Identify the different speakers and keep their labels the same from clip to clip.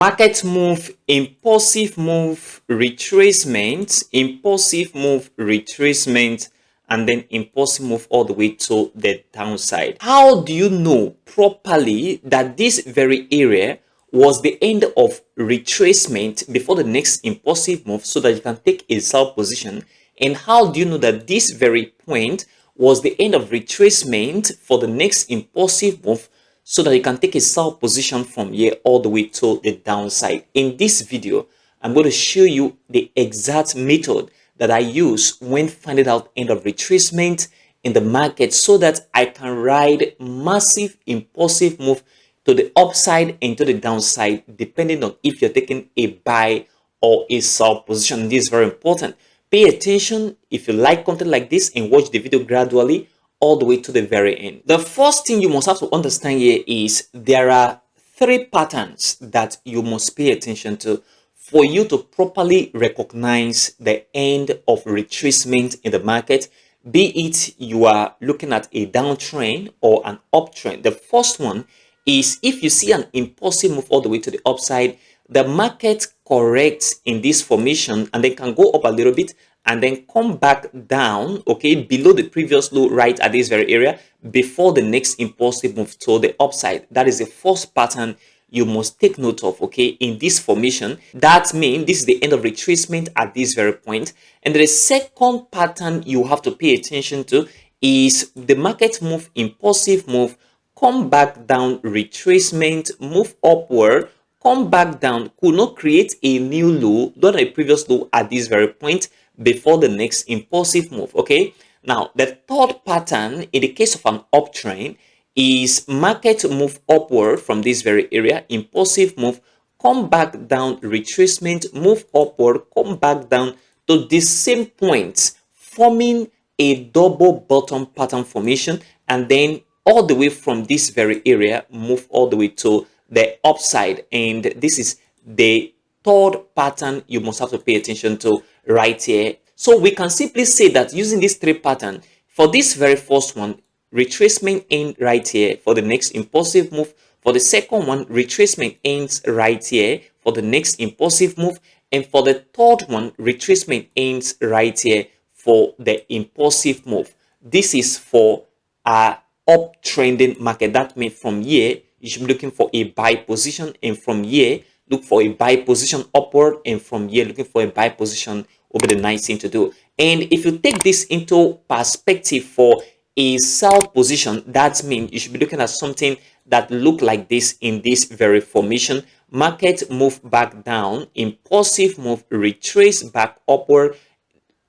Speaker 1: Market move, impulsive move, retracement, impulsive move, retracement, and then impulsive move all the way to the downside. How do you know properly that this very area was the end of retracement before the next impulsive move so that you can take a sell position? And how do you know that this very point was the end of retracement for the next impulsive move so that you can take a sell position from here all the way to the downside? In this video, I'm going to show you the exact method that I use when finding out end of retracement in the market so that I can ride massive impulsive move to the upside and to the downside, depending on if you're taking a buy or a sell position. This is very important. Pay attention if you like content like this and watch the video gradually all the way to the very end. The first thing you must have to understand here is there are three patterns that you must pay attention to for you to properly recognize the end of retracement in the market, be it you are looking at a downtrend or an uptrend. The first one is if you see an impulsive move all the way to the upside, the market corrects in this formation and then can go up a little bit and then come back down, okay, below the previous low right at this very area before the next impulsive move to the upside. That is the first pattern you must take note of, okay, in this formation. That means this is the end of retracement at this very point. And the second pattern you have to pay attention to is the market move, impulsive move, come back down, retracement, move upward, come back down, could not create a new low, not a previous low at this very point before the next impulsive move, okay? Now, the third pattern in the case of an uptrend is market move upward from this very area, impulsive move, come back down, retracement, move upward, come back down to the same point, forming a double bottom pattern formation, and then all the way from this very area, move all the way to the upside. And this is the third pattern you must have to pay attention to right here. So we can simply say that using these three patterns, for this very first one, retracement end right here for the next impulsive move. For the second one, retracement ends right here for the next impulsive move. And for the third one, retracement ends right here for the impulsive move. This is for a uptrending market. That means from here, you should be looking for a buy position, and from here, look for a buy position upward, and from here, looking for a buy position will be the nice thing to do. And if you take this into perspective for a sell position, that means you should be looking at something that look like this in this very formation. Market move back down, impulsive move, retrace back upward,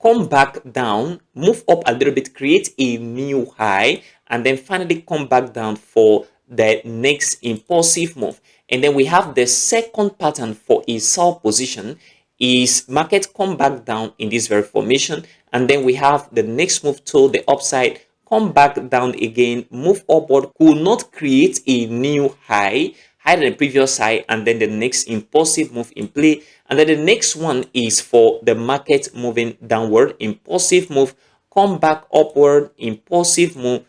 Speaker 1: come back down, move up a little bit, create a new high, and then finally come back down for the next impulsive move. And then we have the second pattern for a sell position is market come back down in this very formation, and then we have the next move to the upside, come back down again, move upward, could not create a new high, higher than the previous high, and then the next impulsive move in play. And then the next one is for the market moving downward, impulsive move, come back upward, impulsive move,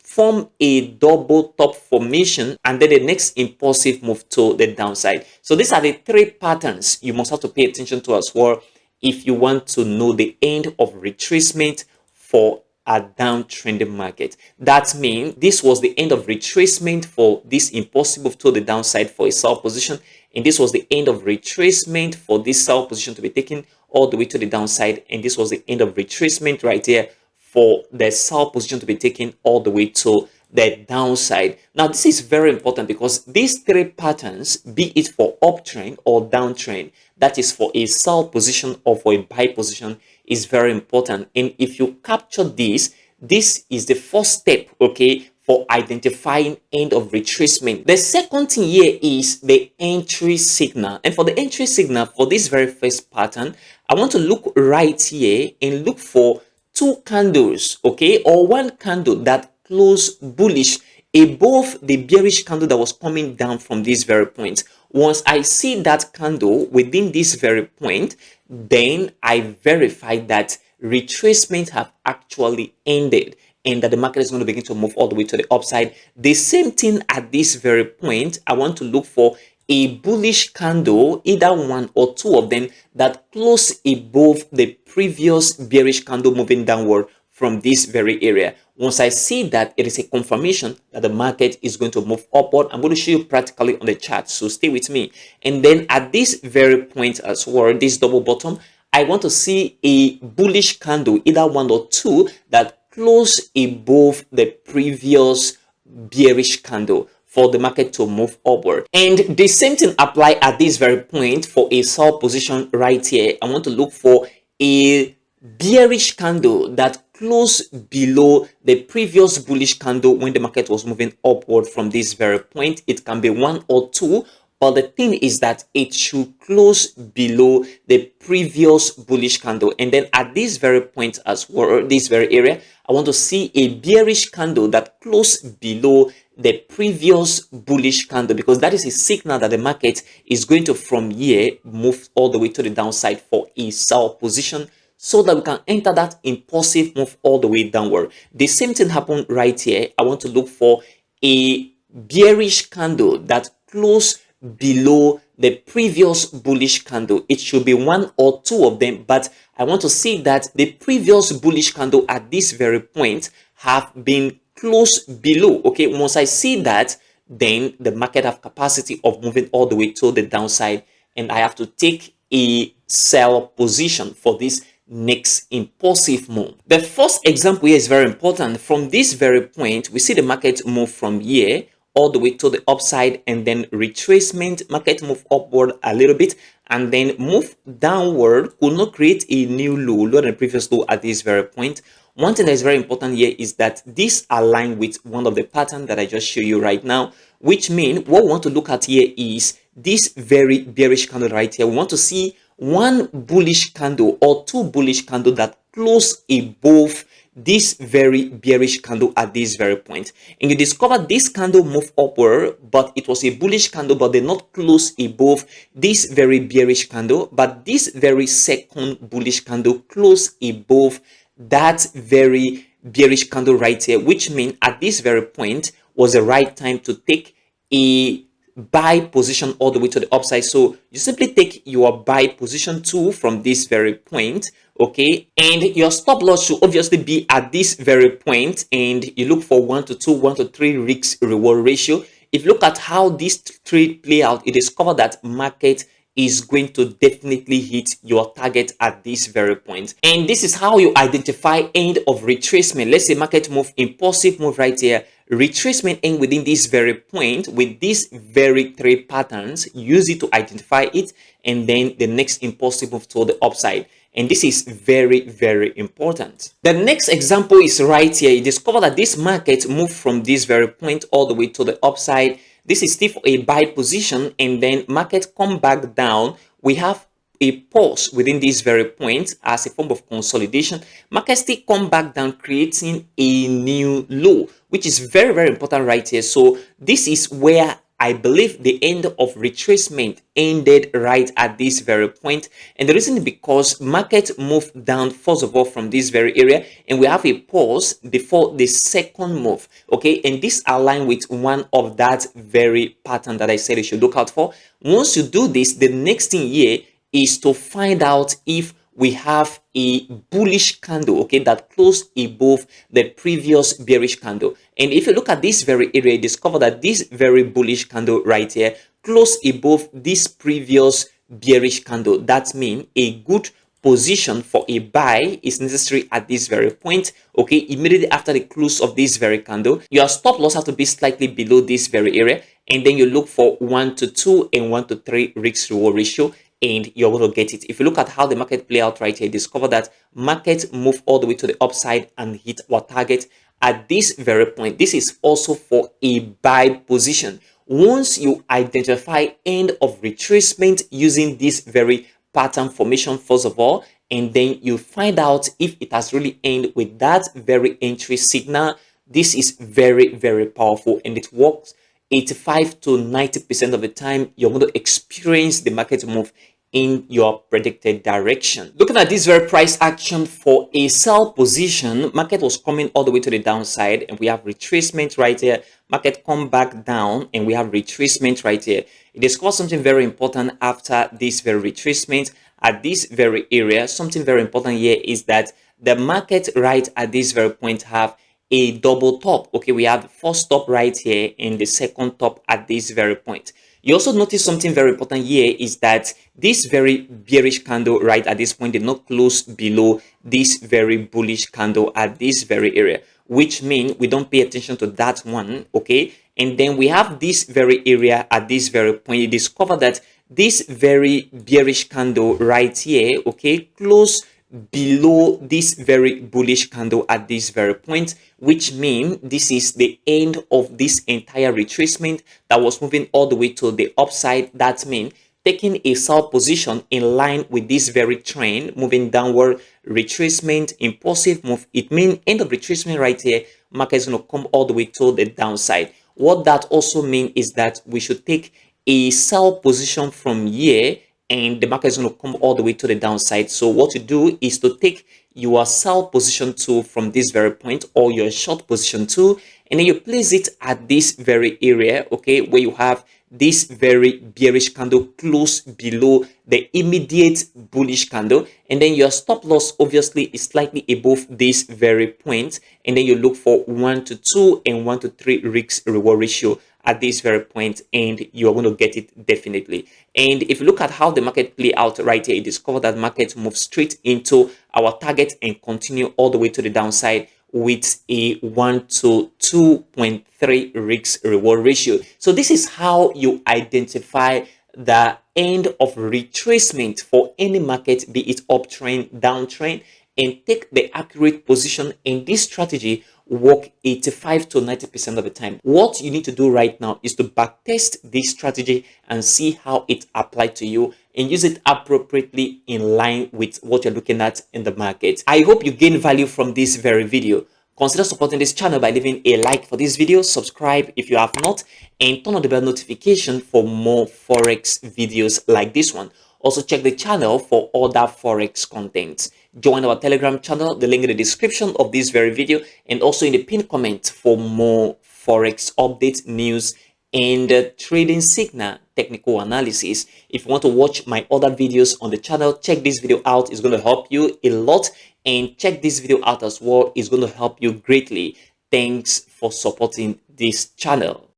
Speaker 1: form a double top formation, and then the next impulsive move to the downside. So these are the three patterns you must have to pay attention to as well if you want to know the end of retracement for a downtrending market. That means this was the end of retracement for this impulsive move to the downside for a sell position, and this was the end of retracement for this sell position to be taken all the way to the downside, and this was the end of retracement right here for the sell position to be taken all the way to the downside. Now, this is very important because these three patterns, be it for uptrend or downtrend, that is for a sell position or for a buy position, is very important. And if you capture this, this is the first step, okay, for identifying end of retracement. The second thing here is the entry signal. And for the entry signal for this very first pattern, I want to look right here and look for two candles, okay, or one candle that closed bullish above the bearish candle that was coming down from this very point. Once I see that candle within this very point, then I verify that retracement have actually ended and that the market is going to begin to move all the way to the upside. The same thing at this very point, I want to look for a bullish candle, either one or two of them, that close above the previous bearish candle moving downward from this very area. Once I see that, it is a confirmation that the market is going to move upward. I'm going to show you practically on the chart, so stay with me. And then at this very point as well, this double bottom, I want to see a bullish candle, either one or two, that close above the previous bearish candle for the market to move upward. And the same thing apply at this very point for a sell position right here. I want to look for a bearish candle that close below the previous bullish candle when the market was moving upward from this very point. It can be one or two, but the thing is that it should close below the previous bullish candle. And then at this very point as well, this very area, I want to see a bearish candle that close below the previous bullish candle, because that is a signal that the market is going to from here move all the way to the downside for a sell position, so that we can enter that impulsive move all the way downward. The same thing happened right here. I want to look for a bearish candle that close below the previous bullish candle. It should be one or two of them, but I want to see that the previous bullish candle at this very point have been close below. Okay, once I see that, then the market have capacity of moving all the way to the downside, and I have to take a sell position for this next impulsive move. The first example here is very important. From this very point, we see the market move from here all the way to the upside, and then retracement, market move upward a little bit, and then move downward, could not create a new lower than the previous low at this very point. One thing that is very important here is that this aligns with one of the patterns that I just showed you right now, which means what we want to look at here is this very bearish candle right here. We want to see one bullish candle or two bullish candle that close above this very bearish candle at this very point. And you discover this candle move upward, but it was a bullish candle, but they're not close above this very bearish candle, but this very second bullish candle close above that very bearish candle right here, which means at this very point was the right time to take a buy position all the way to the upside. So you simply take your buy position 2 from this very point, okay, and your stop loss should obviously be at this very point, and you look for 1 to 2, 1 to 3 risk reward ratio. If you look at how this trade play out, you discover that market is going to definitely hit your target at this very point. And this is how you identify end of retracement. Let's say market move, impulsive move right here, retracement end within this very point with these very 3 patterns. Use it to identify it, and then the next impulsive move to the upside. And this is very, very important. The next example is right here. You discover that this market moved from this very point all the way to the upside. This is still for a buy position, and then market come back down. We have a pause within this very point as a form of consolidation. Market still come back down, creating a new low, which is very, very important right here. So this is where I believe the end of retracement ended right at this very point. And the reason is because market moved down first of all from this very area, and we have a pause before the second move, okay, and this aligns with one of that very pattern that I said you should look out for. Once you do this, the next thing here is to find out if we have a bullish candle, okay, that closed above the previous bearish candle. And if you look at this very area, you discover that this very bullish candle right here closed above this previous bearish candle. That means a good position for a buy is necessary at this very point, okay, immediately after the close of this very candle. Your stop loss has to be slightly below this very area, and then you look for 1 to 2 and 1 to 3 risk reward ratio, and you're going to get it. If you look at how the market play out right here, discover that market move all the way to the upside and hit our target at this very point. This is also for a buy position. Once you identify end of retracement using this very pattern formation first of all, and then you find out if it has really ended with that very entry signal, this is very, very powerful, and it works 85 to 90% of the time. You're going to experience the market move in your predicted direction. Looking at this very price action for a sell position, market was coming all the way to the downside, and we have retracement right here. Market come back down, and we have retracement right here. It discussed something very important after this very retracement at this very area. Something very important here is that the market right at this very point have a double top. Okay, we have the first top right here and the second top at this very point. You also notice something very important here is that this very bearish candle right at this point did not close below this very bullish candle at this very area, which means we don't pay attention to that one. Okay, and then we have this very area at this very point. You discover that this very bearish candle right here, okay, close below this very bullish candle at this very point, which means this is the end of this entire retracement that was moving all the way to the upside. That means taking a sell position in line with this very trend, moving downward, retracement, impulsive move. It means end of retracement right here, market is going to come all the way to the downside. What that also means is that we should take a sell position from here, and the market is going to come all the way to the downside. So what you do is to take your sell position 2 from this very point, or your short position 2, and then you place it at this very area, okay, where you have this very bearish candle close below the immediate bullish candle, and then your stop loss obviously is slightly above this very point, and then you look for 1 to 2 and 1 to 3 risk reward ratio at this very point, and you're going to get it definitely. And if you look at how the market play out right here, you discover that market moves straight into our target and continue all the way to the downside with a 1 to 2.3 risk reward ratio. So this is how you identify the end of retracement for any market, be it uptrend, downtrend, and take the accurate position. In this strategy work 85 to 90% of the time. What you need to do right now is to backtest this strategy and see how it applies to you, and use it appropriately in line with what you're looking at in the market. I hope you gain value from this very video. Consider supporting this channel by leaving a like for this video, subscribe if you have not, and turn on the bell notification for more forex videos like this one. Also check the channel for other forex content. Join our Telegram channel, the link in the description of this very video, and also in the pinned comment for more forex updates, news, and trading signal technical analysis. If you want to watch my other videos on the channel, check this video out. It's going to help you a lot, and check this video out as well. It's going to help you greatly. Thanks for supporting this channel.